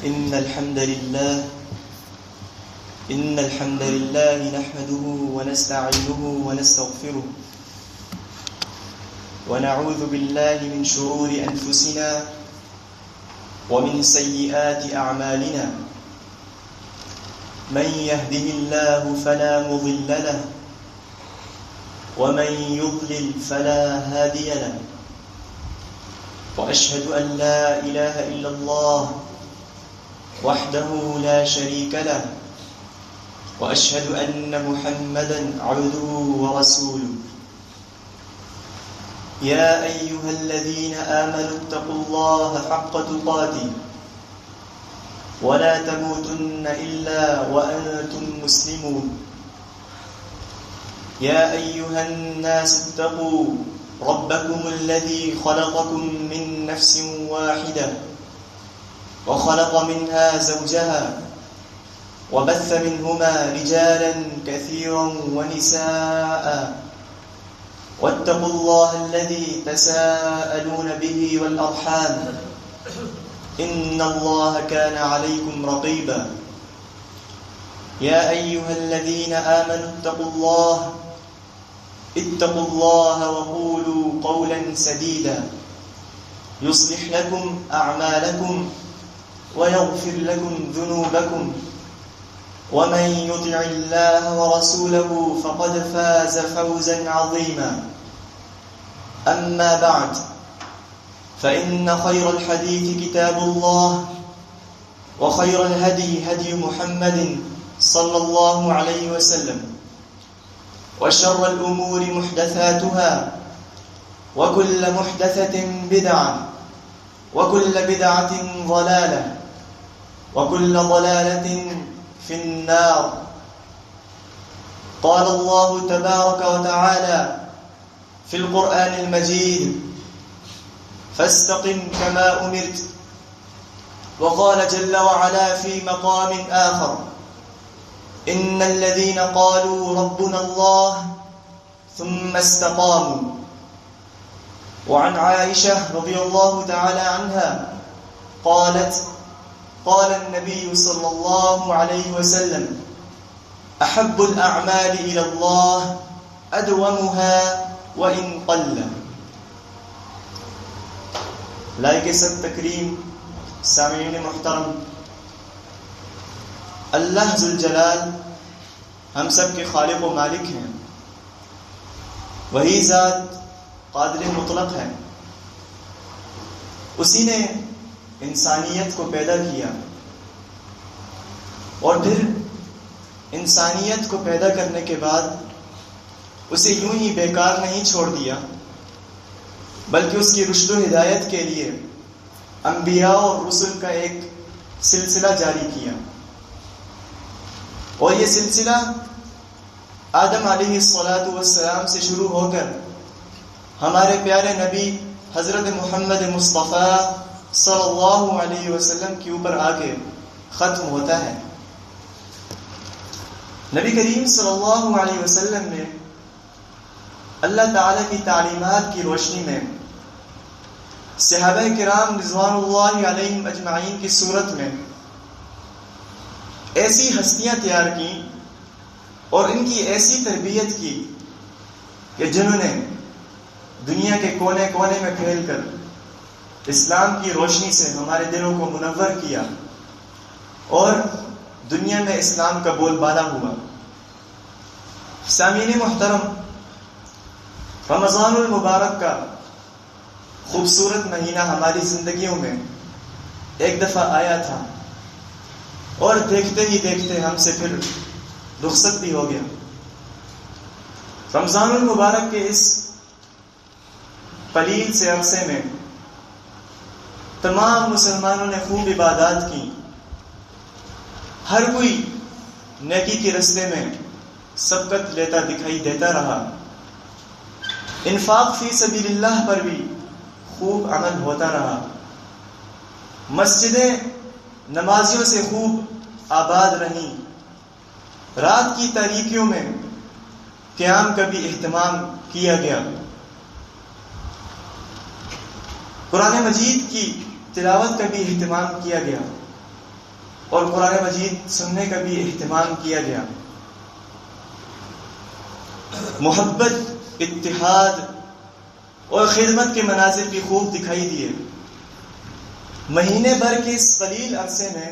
إن الحمد لله نحمده ونستعينه ونستغفره ونعوذ بالله من شرور أنفسنا ومن سيئات أعمالنا من يهده الله فلا مضل له ومن يضلل فلا هادي له وأشهد أن لا إله إلا الله وحده لا شريك له وأشهد أن محمدا عبده ورسوله يا أيها الذين آمنوا اتقوا الله حق تقاته ولا تموتن إلا وأنتم مسلمون يا أيها الناس اتقوا ربكم الذي خلقكم من نفس واحدة وخلق منها زوجها وبث منهما رجالا كثيرا ونساء واتقوا الله الذي تساءلون به والأرحام إن الله كان عليكم رقيبا يا أيها الذين آمنوا اتقوا الله وقولوا قولا سديدا يصلح لكم أعمالكم ويغفر لكم ذنوبكم ومن يطع الله ورسوله فقد فاز فوزا عظيما أما بعد فإن خير الحديث كتاب الله وخير الهدي هدي محمد صلى الله عليه وسلم وشر الأمور محدثاتها وكل محدثة بدعة وكل بدعة ضلالة وكل ضلالة في النار. قال الله تبارك وتعالى في القرآن المجيد فاستقم كما أمرت. وقال جل وعلا في مقام آخر إن الذين قالوا ربنا الله ثم استقاموا. وعن عائشة رضي الله تعالى عنها قالت قال النبي صلى الله عليه وسلم أحب الأعمال إلى الله أدومها وإن قل. لائق سب تکریم سامعین محترم، اللہ ذوالجلال ہم سب کے خالق و مالک ہیں. وہی ذات قادر مطلق ہے. اسی نے انسانیت کو پیدا کیا اور پھر انسانیت کو پیدا کرنے کے بعد اسے یوں ہی بیکار نہیں چھوڑ دیا، بلکہ اس کی رشد و ہدایت کے لیے انبیاء اور رسل کا ایک سلسلہ جاری کیا. اور یہ سلسلہ آدم علیہ الصلوۃ سے شروع ہو کر ہمارے پیارے نبی حضرت محمد مصطفیٰ صلی اللہ علیہ وسلم کے اوپر آگے ختم ہوتا ہے. نبی کریم صلی اللہ علیہ وسلم نے اللہ تعالی کی تعلیمات کی روشنی میں صحابہ کرام رضوان اللہ علیہم اجمعین کی صورت میں ایسی ہستیاں تیار کی اور ان کی ایسی تربیت کی کہ جنہوں نے دنیا کے کونے کونے میں پھیل کر اسلام کی روشنی سے ہمارے دلوں کو منور کیا اور دنیا میں اسلام کا بول بالا ہوا. سامعین محترم، رمضان المبارک کا خوبصورت مہینہ ہماری زندگیوں میں ایک دفعہ آیا تھا اور دیکھتے ہی دیکھتے ہم سے پھر رخصت بھی ہو گیا. رمضان المبارک کے اس قلیل سے عرصے میں تمام مسلمانوں نے خوب عبادات کی. ہر کوئی نیکی کے رستے میں سبقت لیتا دکھائی دیتا رہا. انفاق فی سبیل اللہ پر بھی خوب عمل ہوتا رہا. مسجدیں نمازیوں سے خوب آباد رہیں. رات کی تاریکیوں میں قیام کا بھی اہتمام کیا گیا. قرآن مجید کی تلاوت کا بھی اہتمام کیا گیا. اور قرآن مجید سننے کا بھی اہتمام کیا گیا. محبت، اتحاد اور خدمت کے مناظر بھی خوب دکھائی دیے. مہینے بھر کے اس قلیل عرصے میں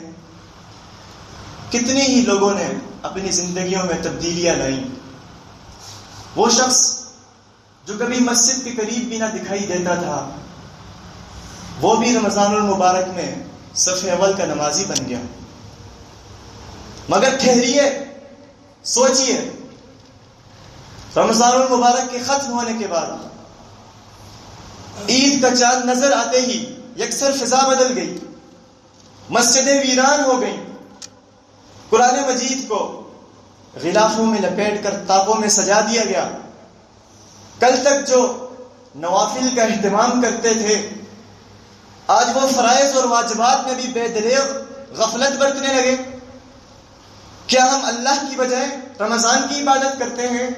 کتنے ہی لوگوں نے اپنی زندگیوں میں تبدیلیاں لائیں. وہ شخص جو کبھی مسجد کے قریب بھی نہ دکھائی دیتا تھا، وہ بھی رمضان المبارک میں صف اول کا نمازی بن گیا. مگر ٹھہریے، سوچئے، رمضان المبارک کے ختم ہونے کے بعد عید کا چاند نظر آتے ہی یکسر فضا بدل گئی، مسجدیں ویران ہو گئیں، قرآن مجید کو غلافوں میں لپیٹ کر تاپوں میں سجا دیا گیا. کل تک جو نوافل کا اہتمام کرتے تھے، آج وہ فرائض اور واجبات میں بھی بے دریغ غفلت برتنے لگے. کیا ہم اللہ کی بجائے رمضان کی عبادت کرتے ہیں؟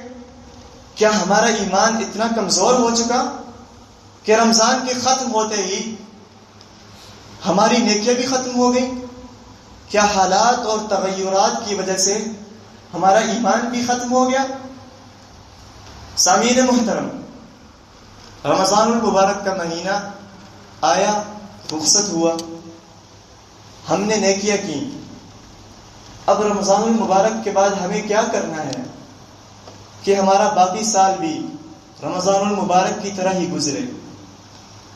کیا ہمارا ایمان اتنا کمزور ہو چکا کہ رمضان کے ختم ہوتے ہی ہماری نیکیاں بھی ختم ہو گئیں؟ کیا حالات اور تغیرات کی وجہ سے ہمارا ایمان بھی ختم ہو گیا؟ سامعین محترم، رمضان المبارک کا مہینہ آیا، رخصت ہوا، ہم نے نیکیاں کی. اب رمضان المبارک کے بعد ہمیں کیا کرنا ہے کہ ہمارا باقی سال بھی رمضان المبارک کی طرح ہی گزرے؟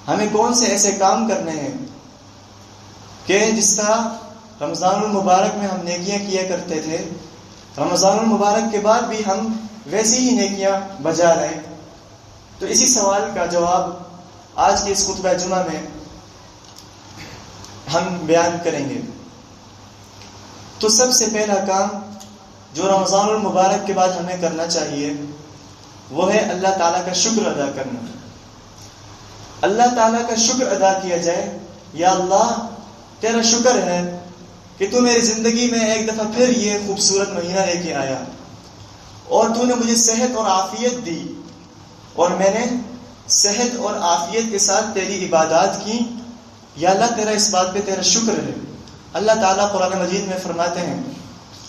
ہمیں کون سے ایسے کام کرنے ہیں کہ جس طرح رمضان المبارک میں ہم نیکیاں کیا کرتے تھے، رمضان المبارک کے بعد بھی ہم ویسی ہی نیکیاں بجا رہے؟ تو اسی سوال کا جواب آج کے اس خطبہ جمعہ میں ہم بیان کریں گے. تو سب سے پہلا کام جو رمضان المبارک کے بعد ہمیں کرنا چاہیے وہ ہے اللہ تعالیٰ کا شکر ادا کرنا. اللہ تعالیٰ کا شکر ادا کیا جائے. یا اللہ، تیرا شکر ہے کہ تو میری زندگی میں ایک دفعہ پھر یہ خوبصورت مہینہ لے کے آیا اور تو نے مجھے صحت اور عافیت دی اور میں نے صحت اور عافیت کے ساتھ تیری عبادات کی. یا اللہ، تیرا اس بات پہ تیرا شکر ہے. اللہ تعالیٰ قرآن مجید میں فرماتے ہیں،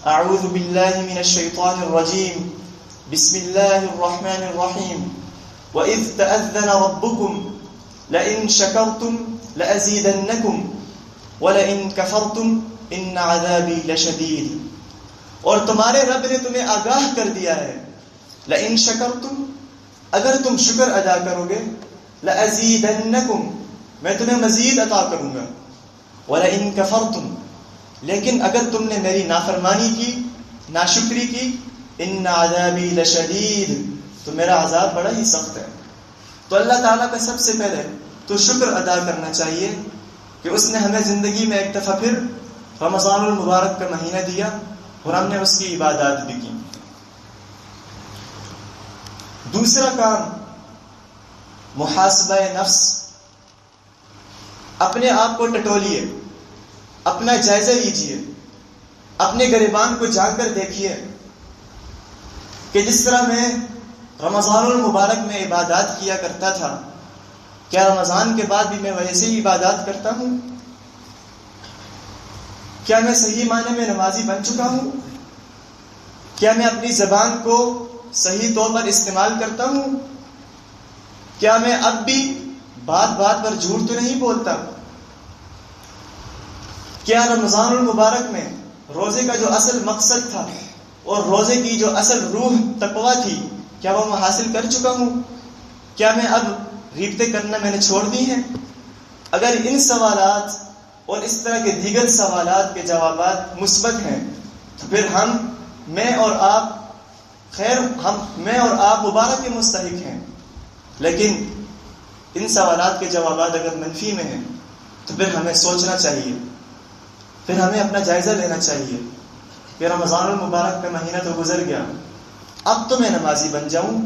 اعوذ باللہ من الشیطان الرجیم، بسم اللہ الرحمن الرحیم، وَإِذْ تَأَذَّنَ رَبُّكُمْ لَئِن شَكَرْتُمْ لَأَزِيدَنَّكُمْ وَلَئِن كَفَرْتُمْ إِنَّ عَذَابِي لَشَدِيدٌ. اور تمہارے رب نے تمہیں آگاہ کر دیا ہے، لَئِن شَكَرْتُمْ، اگر تم شکر ادا کرو گے، لَأَزِيدَنَّكُمْ، میں تمہیں مزید عطا کروں گا، وَلَئِن كَفَرْتُمْ، لیکن اگر تم نے میری نافرمانی کی، ناشکری کی، إِنَّ عَذَابِي لَشَدِيدٌ، تو میرا عذاب بڑا ہی سخت ہے. تو اللہ تعالیٰ کا سب سے پہلے تو شکر ادا کرنا چاہیے کہ اس نے ہمیں زندگی میں ایک دفعہ پھر رمضان المبارک کا مہینہ دیا اور ہم نے اس کی عبادات بھی کی. دوسرا کام محاسبہ نفس. اپنے آپ کو ٹٹولیے، اپنا جائزہ لیجئے، اپنے گریبان کو جا کر دیکھیے کہ جس طرح میں رمضان المبارک میں عبادات کیا کرتا تھا، کیا رمضان کے بعد بھی میں ویسے ہی عبادات کرتا ہوں؟ کیا میں صحیح معنی میں نمازی بن چکا ہوں؟ کیا میں اپنی زبان کو صحیح طور پر استعمال کرتا ہوں؟ کیا میں اب بھی بات بات پر جھوٹ تو نہیں بولتا؟ کیا رمضان المبارک میں روزے کا جو اصل مقصد تھا اور روزے کی جو اصل روح تقویٰ تھی، کیا وہ میں حاصل کر چکا ہوں؟ کیا میں اب ریبتیں کرنا میں نے چھوڑ دی ہیں؟ اگر ان سوالات اور اس طرح کے دیگر سوالات کے جوابات مثبت ہیں تو پھر میں اور آپ مبارک کے مستحق ہیں. لیکن ان سوالات کے جوابات اگر منفی میں ہیں تو پھر ہمیں سوچنا چاہیے، پھر ہمیں اپنا جائزہ لینا چاہیے کہ رمضان المبارک کا مہینہ تو گزر گیا، اب تو میں نمازی بن جاؤں،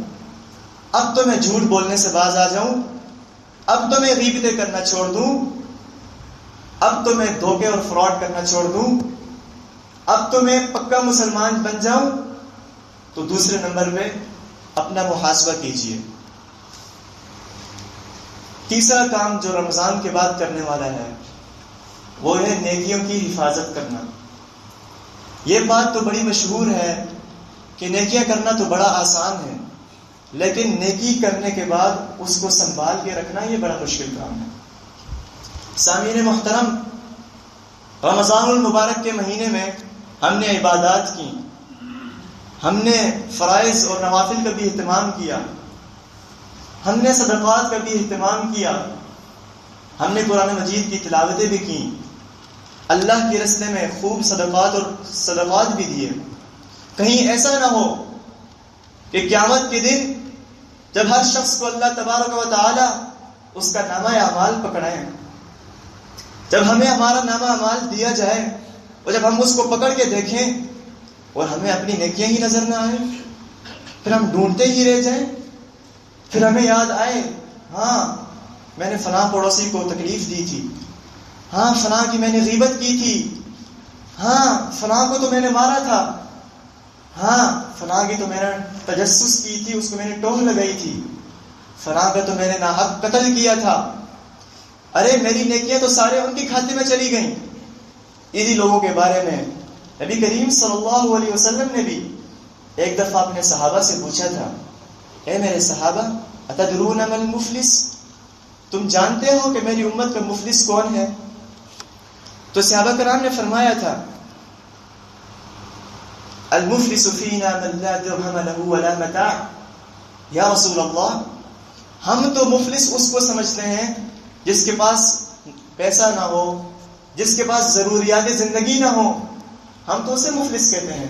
اب تو میں جھوٹ بولنے سے باز آ جاؤں، اب تو میں غیبتیں کرنا چھوڑ دوں، اب تو میں دھوکے اور فراڈ کرنا چھوڑ دوں، اب تو میں پکا مسلمان بن جاؤں. تو دوسرے نمبر پہ اپنا محاسبہ کیجیے. تیسرا کام جو رمضان کے بعد کرنے والا ہے وہ ہے نیکیوں کی حفاظت کرنا۔ یہ بات تو بڑی مشہور ہے کہ نیکیاں کرنا تو بڑا آسان ہے، لیکن نیکی کرنے کے بعد اس کو سنبھال کے رکھنا یہ بڑا مشکل کام ہے۔ سامعین محترم، رمضان المبارک کے مہینے میں ہم نے عبادات کی، ہم نے فرائض اور نوافل کا بھی اہتمام کیا، ہم نے صدقات کا بھی اہتمام کیا، ہم نے قرآن مجید کی تلاوتیں بھی کی، اللہ کے راستے میں خوب صدقات بھی دیے۔ کہیں ایسا نہ ہو کہ قیامت کے دن جب ہر شخص کو اللہ تبارک و تعالی اس کا نامہ اعمال پکڑائیں، جب ہمیں ہمارا نامہ اعمال دیا جائے اور جب ہم اس کو پکڑ کے دیکھیں اور ہمیں اپنی نیکیاں ہی نظر نہ آئیں، پھر ہم ڈھونڈتے ہی رہ جائیں، پھر ہمیں یاد آئے ہاں میں نے فلاں پڑوسی کو تکلیف دی تھی، ہاں فلاں کی میں نے غیبت کی تھی، ہاں فلاں کو تو میں نے مارا تھا، ہاں فلاں کی تو میں نے تجسس کی تھی، اس کو میں نے ٹوہ لگائی تھی، فلاں کا تو میں نے ناحق قتل کیا تھا، ارے میری نیکیاں تو سارے ان کے کھاتے میں چلی گئیں۔ انہی لوگوں کے بارے میں نبی کریم صلی اللہ علیہ وسلم نے بھی ایک دفعہ اپنے صحابہ سے پوچھا تھا، اے میرے صحابہ اتدرون من المفلس، تم جانتے ہو کہ میری امت کا مفلس کون ہے؟ تو صحابہ کرام نے فرمایا تھا المفلس فینا من لا درہم له ولا متاع، یا رسول اللہ ہم تو مفلس اس کو سمجھتے ہیں جس کے پاس پیسہ نہ ہو، جس کے پاس ضروریات زندگی نہ ہو، ہم تو اسے مفلس کہتے ہیں۔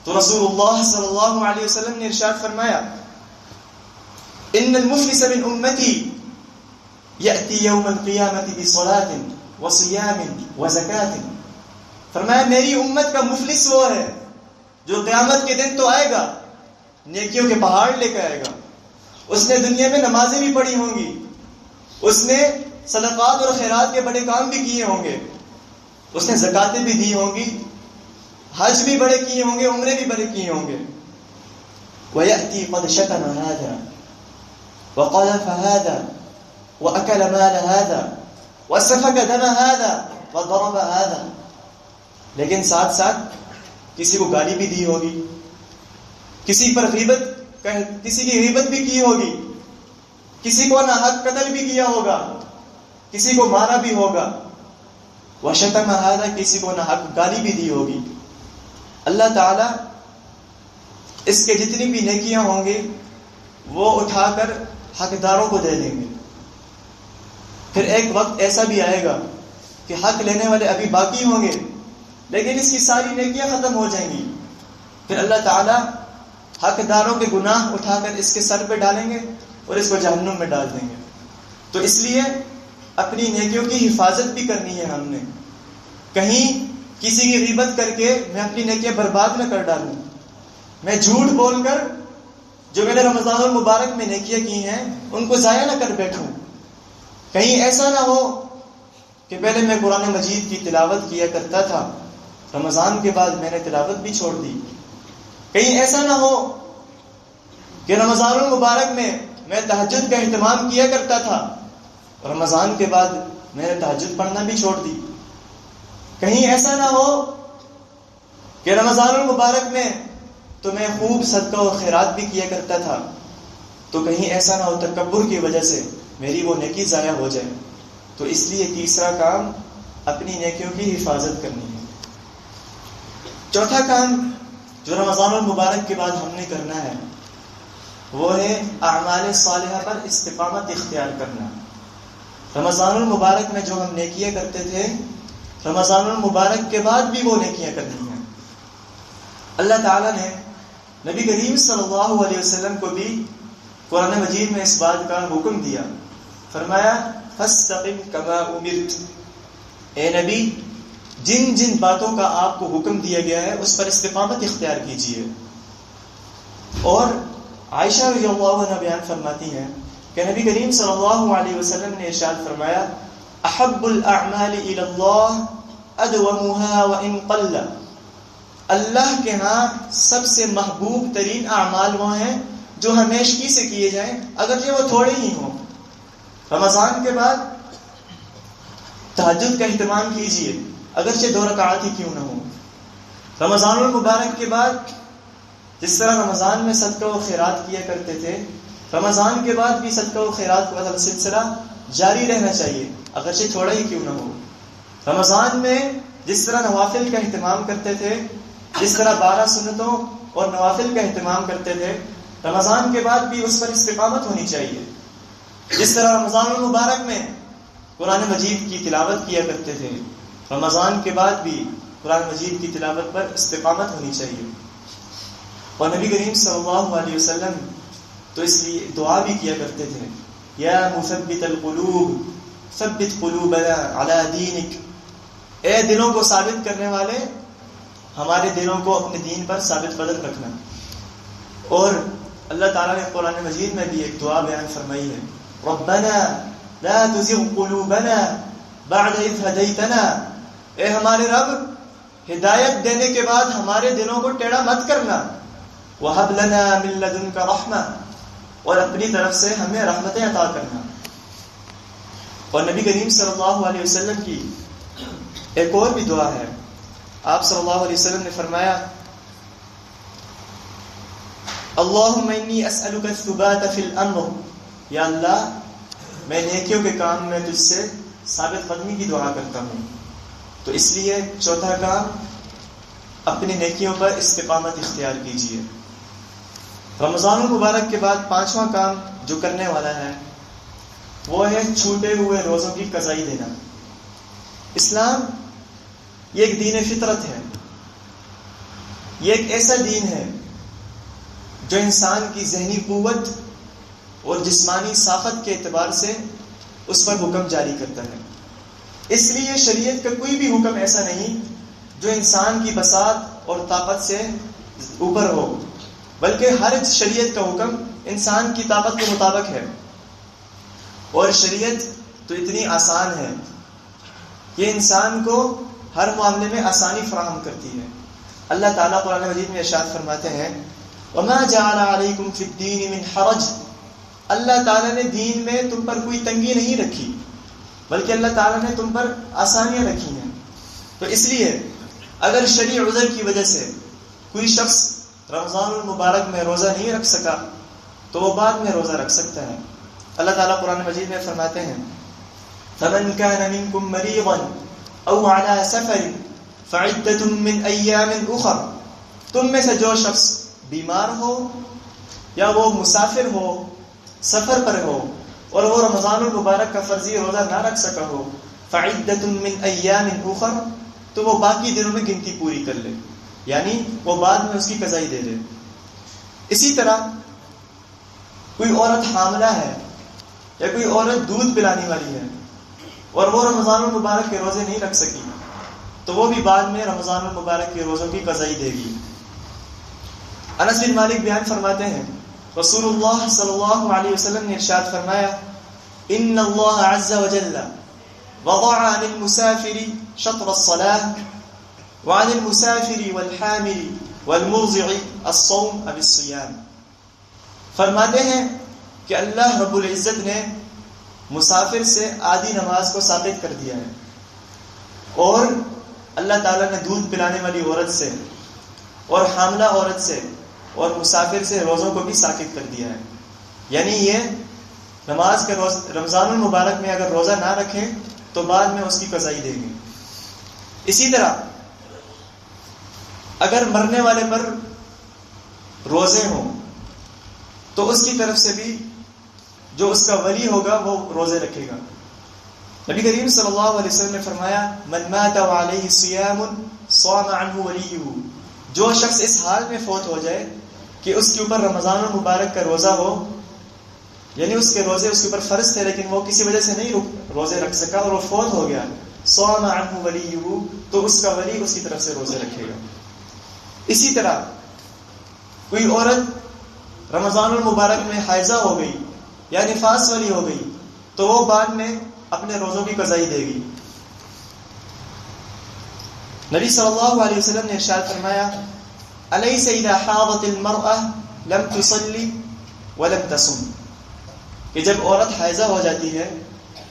تو رسول اللہ صلی اللہ علیہ وسلم نے ارشاد فرمایا ان المفلس من امتی یأتی یوم القیامت بصلاۃ وصیام وزکاۃ، فرمایا میری امت کا مفلس وہ ہے جو قیامت کے دن تو آئے گا، نیکیوں کے پہاڑ لے کے آئے گا، اس نے دنیا میں نمازیں بھی پڑھی ہوں گی، اس نے صدقات اور خیرات کے بڑے کام بھی کیے ہوں گے، اس نے زکاتیں بھی دی ہوں گی، حج بھی بڑے کیے ہوں گے، عمرے بھی بڑے کیے ہوں گے، وَيَأْتِي قَدْ شَتَمَ هَذَا وَقَذَفَ هَذَا وَأَكَلَ مَالَ هَذَا وَسَفَكَ دَمَ هَذَا وَضَرَبَ هَذَا، لیکن ساتھ ساتھ کسی کو گالی بھی دی ہوگی، کسی کی غیبت بھی کی ہوگی، کسی کو ناحق قتل بھی کیا ہوگا، کسی کو مارا بھی ہوگا، وَشَتَمَ هَذَا کسی کو ناحق گالی بھی دی ہوگی۔ اللہ تعالی اس کے جتنی بھی نیکیاں ہوں گے وہ اٹھا کر حقداروں کو دے دیں گے۔ پھر ایک وقت ایسا بھی آئے گا کہ حق لینے والے ابھی باقی ہوں گے لیکن اس کی ساری نیکیاں ختم ہو جائیں گی، پھر اللہ تعالی حقداروں کے گناہ اٹھا کر اس کے سر پہ ڈالیں گے اور اس کو جہنم میں ڈال دیں گے۔ تو اس لیے اپنی نیکیوں کی حفاظت بھی کرنی ہے ہم نے، کہیں کسی کی غیبت کر کے میں اپنی نیکیاں برباد نہ کر ڈالوں، میں جھوٹ بول کر جو میں نے رمضان المبارک میں نیکیاں کی ہیں ان کو ضائع نہ کر بیٹھوں، کہیں ایسا نہ ہو کہ پہلے میں قرآن مجید کی تلاوت کیا کرتا تھا، رمضان کے بعد میں نے تلاوت بھی چھوڑ دی، کہیں ایسا نہ ہو کہ رمضان المبارک میں میں تہجد کا اہتمام کیا کرتا تھا، رمضان کے بعد میں نے تہجد پڑھنا بھی چھوڑ دی، کہیں ایسا نہ ہو کہ رمضان المبارک میں تو میں خوب صدقہ اور خیرات بھی کیا کرتا تھا، تو کہیں ایسا نہ ہو تکبر کی وجہ سے میری وہ نیکی ضائع ہو جائے۔ تو اس لیے تیسرا کام اپنی نیکیوں کی حفاظت کرنی ہے۔ چوتھا کام جو رمضان المبارک کے بعد ہم نے کرنا ہے وہ ہے اعمال صالحہ پر استقامت اختیار کرنا۔ رمضان المبارک میں جو ہم نیکیاں کرتے تھے رمضان المبارک کے بعد بھی وہ نیکیاں کرنی ہیں۔ اللہ تعالیٰ نے نبی کریم صلی اللہ علیہ وسلم کو بھی قرآن مجید میں اس بات کا حکم دیا، فرمایا فاستقم کما امرت، اے نبی جن جن باتوں کا آپ کو حکم دیا گیا ہے اس پر استقامت اختیار کیجیے۔ اور عائشہ رضی اللہ عنہ بیان فرماتی ہیں کہ نبی کریم صلی اللہ علیہ وسلم نے ارشاد فرمایا احب الاعمال الى اللہ ادومها وان قل، اللہ کے ہاں سب سے محبوب ترین اعمال وہ ہیں جو ہمیشگی سے کیے جائیں اگرچہ وہ تھوڑے ہی ہوں۔ رمضان کے بعد تہجد کا اہتمام کیجیے، اگرچہ 2 رکعات ہی کیوں نہ ہو۔ رمضان المبارک کے بعد جس طرح رمضان میں صدقہ و خیرات کیا کرتے تھے، رمضان کے بعد بھی صدقہ و خیرات کا سلسلہ جاری رہنا چاہیے، اگرچہ تھوڑا ہی کیوں نہ ہو۔ رمضان میں جس طرح نوافل کا اہتمام کرتے تھے، جس طرح 12 سنتوں اور نوافل کا اہتمام کرتے تھے، رمضان کے بعد بھی اس پر استقامت ہونی چاہیے۔ جس طرح رمضان المبارک میں قرآن مجید کی تلاوت کیا کرتے تھے، رمضان کے بعد بھی قرآن مجید کی تلاوت پر استقامت ہونی چاہیے۔ اور نبی کریم صلی اللہ علیہ وسلم تو اس لیے دعا بھی کیا کرتے تھے، یا مثبت القلوب ثبت قلوبنا علی دینک، اے دلوں کو ثابت کرنے والے، ہمارے دلوں کو اپنے دین پر ثابت قدم رکھنا۔ اور اللہ تعالیٰ نے قرآن مجید میں بھی ایک دعا بیان فرمائی ہے، ربنا لا تزغ قلوبنا بعد اذ ہدیتنا، اے ہمارے رب ہدایت دینے کے بعد ہمارے دلوں کو ٹیڑھا مت کرنا، وَهَبْ لَنَا مِن لَّدُنْكَ رَحْمَةً، اور اپنی طرف سے ہمیں رحمتیں عطا کرنا۔ اور نبی کریم صلی اللہ علیہ وسلم کی ایک اور بھی دعا ہے، آپ صلی اللہ علیہ وسلم نے فرمایا، اللہم انی اسألک الثبات فی الامر، یا اللہ میں نیکیوں کے کام میں تجھ سے ثابت قدمی کی دعا کرتا ہوں۔ تو اس لیے چوتھا کام، اپنی نیکیوں پر استقامت اختیار کیجیے۔ رمضان المبارک کے بعد 5واں کام جو کرنے والا ہے وہ ہے چھوٹے ہوئے روزوں کی قضائی دینا۔ اسلام یہ ایک دین فطرت ہے، یہ ایک ایسا دین ہے جو انسان کی ذہنی قوت اور جسمانی ساخت کے اعتبار سے اس پر حکم جاری کرتا ہے۔ اس لیے شریعت کا کوئی بھی حکم ایسا نہیں جو انسان کی بساط اور طاقت سے اوپر ہو، بلکہ ہر شریعت کا حکم انسان کی طاقت کے مطابق ہے۔ اور شریعت تو اتنی آسان ہے کہ انسان کو ہر معاملے میں آسانی فراہم کرتی ہے۔ اللہ تعالیٰ قرآن مجید میں ارشاد فرماتے ہیں، وَمَا جَعَلَ عَلَيْكُمْ فِي الدِّينِ مِنْ حَرَجٍ، اللہ تعالیٰ نے دین میں تم پر کوئی تنگی نہیں رکھی، بلکہ اللہ تعالیٰ نے تم پر آسانیاں رکھی ہیں۔ تو اس لیے اگر شرعی عذر کی وجہ سے کوئی شخص رمضان المبارک میں روزہ نہیں رکھ سکا تو وہ بعد میں روزہ رکھ سکتا ہے۔ اللہ تعالیٰ قرآن مجید میں فرماتے ہیں، فَمَنْ كَانَ مِنْكُمْ مَرِيضًا أَوْ عَلَى سَفَرٍ فَعِدَّةٌ مِّنْ أَيَّامٍ أُخَرَ، تم میں سے جو شخص بیمار ہو یا وہ مسافر ہو، سفر پر ہو، اور وہ رمضان المبارک کا فرضی روزہ نہ رکھ سکا ہو، فَعِدَّةٌ مِّنْ أَيَّامٍ أُخَرَ، تو وہ باقی دنوں میں گنتی پوری کر لے، یعنی وہ بعد میں اس کی قضائی دے دے۔ اسی طرح کوئی عورت حاملہ ہے یا کوئی عورت دودھ پلانے والی ہے اور وہ رمضان المبارک کے روزے نہیں رکھ سکی تو وہ بھی بعد میں رمضان المبارک کے روزوں کی قضائی دے گی۔ انس بن مالک بیان فرماتے ہیں، رسول اللہ صلی اللہ علیہ وسلم نے ارشاد فرمایا، ان اللہ عز وجل وضع عن المسافر شطر الصلاة وعن المسافر والحامل والمرضع الصوم اب الصيام، فرماتے ہیں کہ اللہ رب العزت نے مسافر سے آدھی نماز کو ساقط کر دیا ہے، اور اللہ تعالیٰ نے دودھ پلانے والی عورت سے اور حاملہ عورت سے اور مسافر سے روزوں کو بھی ساقط کر دیا ہے۔ یعنی یہ نماز کے رمضان المبارک میں اگر روزہ نہ رکھیں تو بعد میں اس کی قضائی دیں گے۔ اسی طرح اگر مرنے والے پر روزے ہوں تو اس کی طرف سے بھی جو اس کا ولی ہوگا وہ روزے رکھے گا۔ نبی کریم صلی اللہ علیہ وسلم نے فرمایا، من مات وعلیہ صیام صام عنہ ولیہ، جو شخص اس حال میں فوت ہو جائے کہ اس کے اوپر رمضان المبارک کا روزہ ہو، یعنی اس کے روزے اس کے اوپر فرض تھے لیکن وہ کسی وجہ سے نہیں روزے رکھ سکا اور وہ فوت ہو گیا، صام عنہ ولیہ، تو اس کا ولی اس کی طرف سے روزے رکھے گا۔ اسی طرح کوئی عورت رمضان المبارک میں حائضہ ہو گئی یا نفاس والی ہو گئی تو وہ بعد میں اپنے روزوں کی قضائی دے گی۔ نبی صلی اللہ علیہ وسلم نے ارشاد فرمایا، الیس اذا حاضت المرأة لم تصلی ولم تصم، کہ جب عورت حائضہ ہو جاتی ہے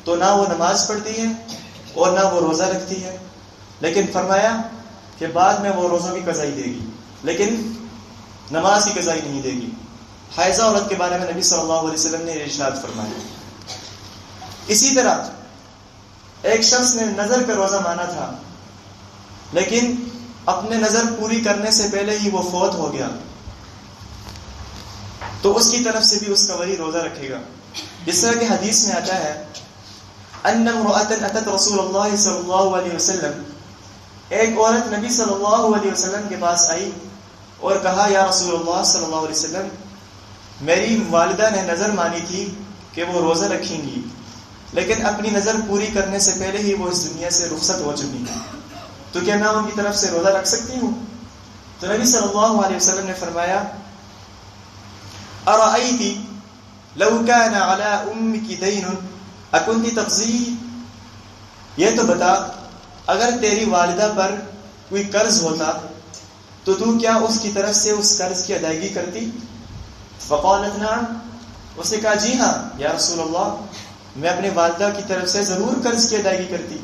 تو نہ وہ نماز پڑھتی ہے اور نہ وہ روزہ رکھتی ہے، لیکن فرمایا کہ بعد میں وہ روزوں کی قضائی دے گی لیکن نماز کی قضائی نہیں دے گی۔ حائضہ عورت کے بارے میں نبی صلی اللہ علیہ وسلم نے ارشاد فرمایا۔ اسی طرح ایک شخص نے نظر کا روزہ مانا تھا لیکن اپنے نظر پوری کرنے سے پہلے ہی وہ فوت ہو گیا، تو اس کی طرف سے بھی اس کا ولی روزہ رکھے گا۔ جس طرح کہ حدیث میں آتا ہے ان امرأة اتت رسول اللہ صلی اللہ علیہ وسلم، ایک عورت نبی صلی اللہ علیہ وسلم کے پاس آئی اور کہا یا رسول اللہ صلی اللہ علیہ وسلم، میری والدہ نے نظر مانی تھی کہ وہ روزہ رکھیں گی لیکن اپنی نظر پوری کرنے سے پہلے ہی وہ اس دنیا سے رخصت ہو چکی ہیں، تو کیا میں ان کی طرف سے روزہ رکھ سکتی ہوں؟ تو نبی صلی اللہ علیہ وسلم نے فرمایا ارأیتی لو کان علی امک دین اکنت تقضی، یہ تو بتا اگر تیری والدہ پر کوئی قرض ہوتا تو تو کیا اس کی طرف سے اس قرض کی ادائیگی کرتی؟ فقالت نعم، اس نے کہا جی ہاں یا رسول اللہ، میں اپنے والدہ کی طرف سے ضرور قرض کی ادائیگی کرتی۔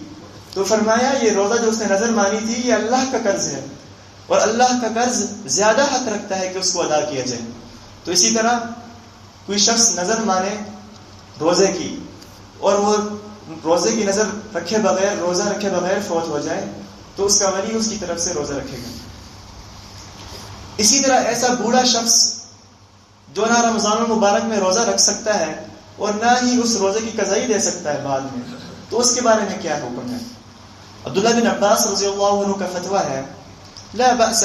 تو فرمایا یہ روزہ جو اس نے نظر مانی تھی یہ اللہ کا قرض ہے اور اللہ کا قرض زیادہ حق رکھتا ہے کہ اس کو ادا کیا جائے۔ تو اسی طرح کوئی شخص نظر مانے روزے کی اور وہ روزے کی نظر رکھے بغیر، روزہ رکھے بغیر فوت ہو جائے تو اس کا ولی اس کی طرف سے روزہ رکھے گا۔ اسی طرح ایسا بوڑھا شخص جو نہ رمضان المبارک میں روزہ رکھ سکتا ہے اور نہ ہی اس روزے کی قضائی دے سکتا ہے بعد میں، تو اس کے بارے میں کیا حکم ہے؟ عبداللہ بن عباس رضی اللہ عنہ کا فتویٰ ہے لا بأس،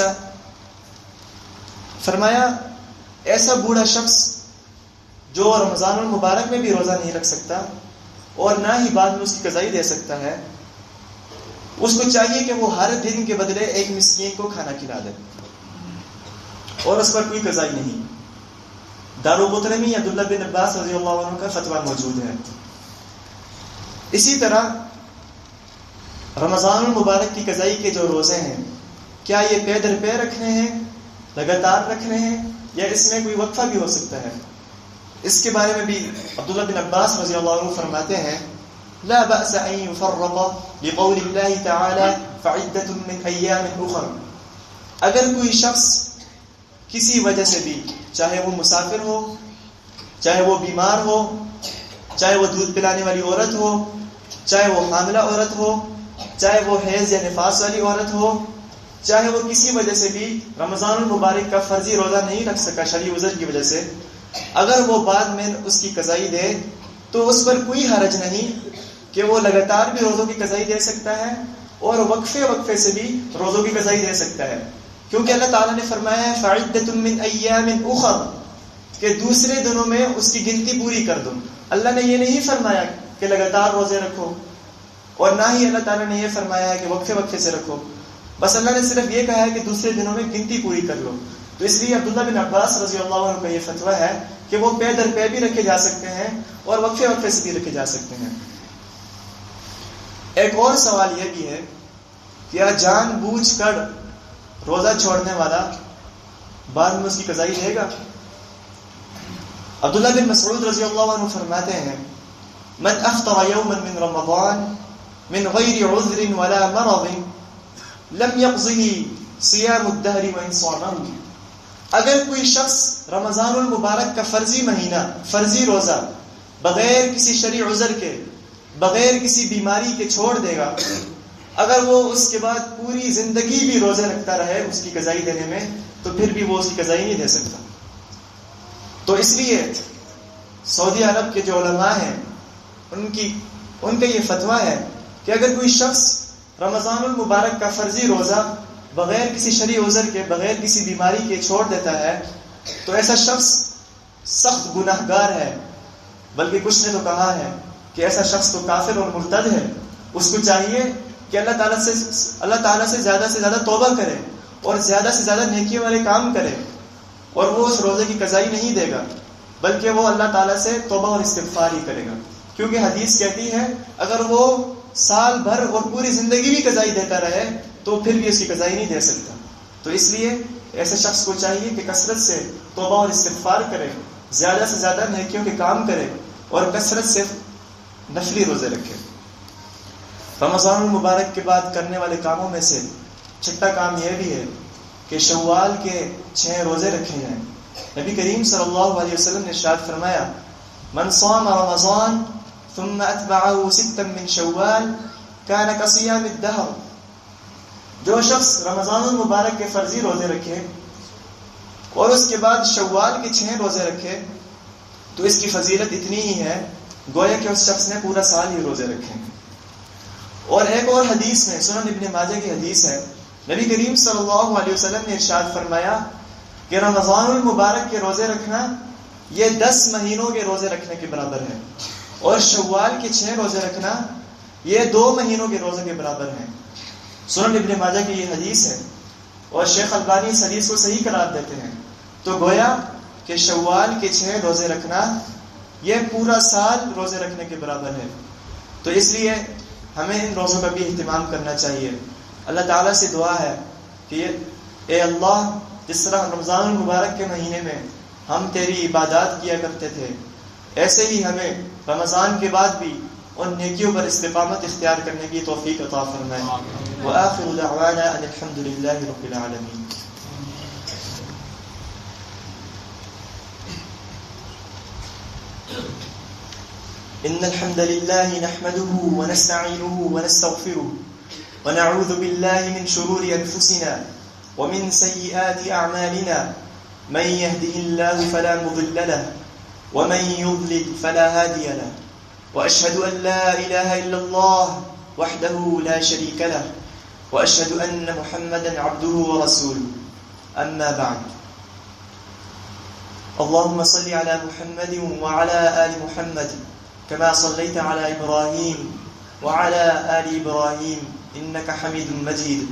فرمایا ایسا بوڑھا شخص جو رمضان المبارک میں بھی روزہ نہیں رکھ سکتا اور نہ ہی بعد میں اس کی قضائی دے سکتا ہے، اس کو چاہیے کہ وہ ہر دن کے بدلے ایک مسکین کو کھانا کھلا دے اور اس پر کوئی قضائی نہیں۔ دارالقطنی عبداللہ بن عباس رضی اللہ عنہ کا فتویٰ موجود ہے۔ اسی طرح رمضان المبارک کی قضائی کے جو روزے ہیں کیا یہ پے در پے رکھنے ہیں، لگاتار رکھنے ہیں، یا اس میں کوئی وقفہ بھی ہو سکتا ہے؟ اس کے بارے میں بھی عبداللہ بن عباس رضی اللہ عنہ فرماتے ہیں لا بأس ان يفرق لقول اللہ تعالی فعدۃ من ایام اخر، اگر کوئی شخص کسی وجہ سے بھی، چاہے وہ مسافر ہو، چاہے وہ بیمار ہو، چاہے وہ دودھ پلانے والی عورت ہو، چاہے وہ حاملہ عورت ہو، چاہے وہ حیض یا نفاس والی عورت ہو، چاہے وہ کسی وجہ سے بھی رمضان المبارک کا فرضی روزہ نہیں رکھ سکا شرعی عذر کی وجہ سے، اگر وہ بعد میں اس کی قضائی دے تو اس پر کوئی حرج نہیں کہ وہ لگاتار بھی روزوں کی قضائی دے سکتا ہے اور وقفے وقفے سے بھی روزوں کی قضائی دے سکتا ہے، کیونکہ اللہ تعالیٰ نے فرمایا ہے فعدۃ من ایام اخر، کہ دوسرے دنوں میں اس کی گنتی پوری کر دو۔ اللہ نے یہ نہیں فرمایا کہ لگاتار روزے رکھو اور نہ ہی اللہ تعالیٰ نے یہ فرمایا ہے کہ وقفے وقفے سے رکھو، بس اللہ نے صرف یہ کہا ہے کہ دوسرے دنوں میں گنتی پوری کر لو۔ تو اس لیے عبداللہ بن عباس رضی اللہ عنہ کا یہ فتویٰ ہے کہ وہ پے در پے بھی رکھے جا سکتے ہیں اور وقفے وقفے سے بھی رکھے جا سکتے ہیں۔ ایک اور سوال یہ بھی ہے کیا جان بوجھ کر روزہ چھوڑنے والا بعد میں اس کی قضائی دے گا؟ عبداللہ بن مسعود رضی اللہ عنہ فرماتے ہیں من افطر یوما من رمضان من غیر عذر ولا مرض لم يقضه صیام الدہر وان صامه، اگر کوئی شخص رمضان المبارک کا فرضی مہینہ، فرضی روزہ بغیر کسی شرعی عذر کے، بغیر کسی بیماری کے چھوڑ دے گا، اگر وہ اس کے بعد پوری زندگی بھی روزہ رکھتا رہے اس کی قضائی دینے میں، تو پھر بھی وہ اس کی قضائی نہیں دے سکتا۔ تو اس لیے سعودی عرب کے جو علماء ہیں ان کا یہ فتویٰ ہے کہ اگر کوئی شخص رمضان المبارک کا فرضی روزہ بغیر کسی شرعی عذر کے، بغیر کسی بیماری کے چھوڑ دیتا ہے تو ایسا شخص سخت گناہگار ہے، بلکہ کچھ نے تو کہا ہے کہ ایسا شخص تو کافر اور مرتد ہے۔ اس کو چاہیے کہ اللہ تعالیٰ سے زیادہ توبہ کرے اور زیادہ سے زیادہ نیکیوں والے کام کرے، اور وہ اس روزے کی قضائی نہیں دے گا بلکہ وہ اللہ تعالیٰ سے توبہ اور استغفار ہی کرے گا، کیونکہ حدیث کہتی ہے اگر وہ سال بھر اور پوری زندگی بھی قضائی دیتا رہے تو پھر بھی اس کی قضائی نہیں دے سکتا۔ تو اس لیے ایسے شخص کو چاہیے کہ کثرت سے توبہ اور استغفار کرے، زیادہ سے زیادہ نیکیوں کے کام کرے اور کثرت سے نفلی روزے رکھے۔ رمضان المبارک کے بعد کرنے والے کاموں میں سے چھٹا کام یہ بھی ہے کہ شوال کے 6 روزے رکھے جائیں. نبی کریم صلی اللہ علیہ وسلم نے ارشاد فرمایا من صام رمضان ثم اتبعه 6 من شوال كان كصيام الدهر. جو شخص رمضان المبارک کے فرضی روزے رکھے اور اس کے بعد شوال کے 6 روزے رکھے تو اس کی فضیلت اتنی ہی ہے گویا کہ اس شخص نے پورا سال ہی روزے رکھے. اور ایک اور حدیث میں سنن ابن ماجہ کی حدیث ہے نبی کریم صلی اللہ علیہ وسلم نے ارشاد فرمایا کہ رمضان المبارک کے روزے رکھنا یہ 10 مہینوں کے روزے رکھنے کے برابر ہے اور شوال کے 6 روزے رکھنا یہ 2 مہینوں کے روزے کے برابر ہیں. سنن ابن ماجہ کی یہ حدیث ہے اور شیخ البانی اس حدیث کو صحیح قرار دیتے ہیں. تو گویا کہ شوال کے 6 روزے رکھنا یہ پورا سال روزے رکھنے کے برابر ہے. تو اس لیے ہمیں ان روزوں کا بھی اہتمام کرنا چاہیے. اللہ تعالیٰ سے دعا ہے کہ اے اللہ جس طرح رمضان المبارک کے مہینے میں ہم تیری عبادات کیا کرتے تھے ایسے ہی ہمیں رمضان کے بعد بھی ان نیکیوں پر استقامت اختیار کرنے کی توفیق عطا فرمائے. وآخر دعوانا ان الحمد للہ رب العالمین. إن الحمد لله نحمده ونستعينه ونستغفره ونعوذ بالله من شرور أنفسنا ومن سيئات أعمالنا من يهده الله فلا مضل له ومن يضلل فلا هادي له وأشهد أن لا إله إلا الله وحده لا شريك له وأشهد أن محمدا عبده ورسوله. أما بعد اللهم صل على محمد وعلى آل محمد كما صليت على إبراهيم وعلى آل إبراهيم إنك حميد مجيد.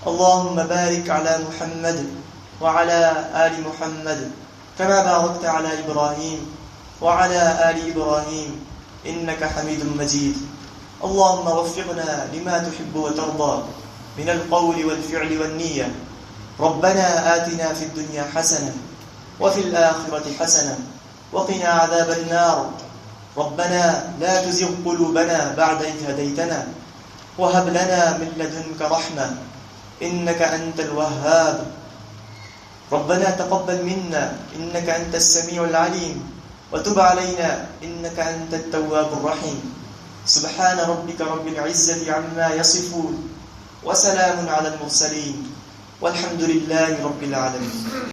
اللهم بارك على محمد وعلى آل محمد كما باركت على إبراهيم وعلى آل إبراهيم إنك حميد مجيد. اللهم وفقنا لما تحب وترضى من القول والفعل والنية. ربنا آتنا في الدنيا حسنة وفي الآخرة حسنة وقنا عذاب النار. ربنا لا تزغ قلوبنا بعد إذ هديتنا وهب لنا من لدنك رحمة إنك أنت الوهاب. ربنا تقبل منا إنك أنت السميع العليم وتب علينا إنك أنت التواب الرحيم. سبحان ربك رب العزة عما يصفون وسلام على المرسلين والحمد لله رب العالمين.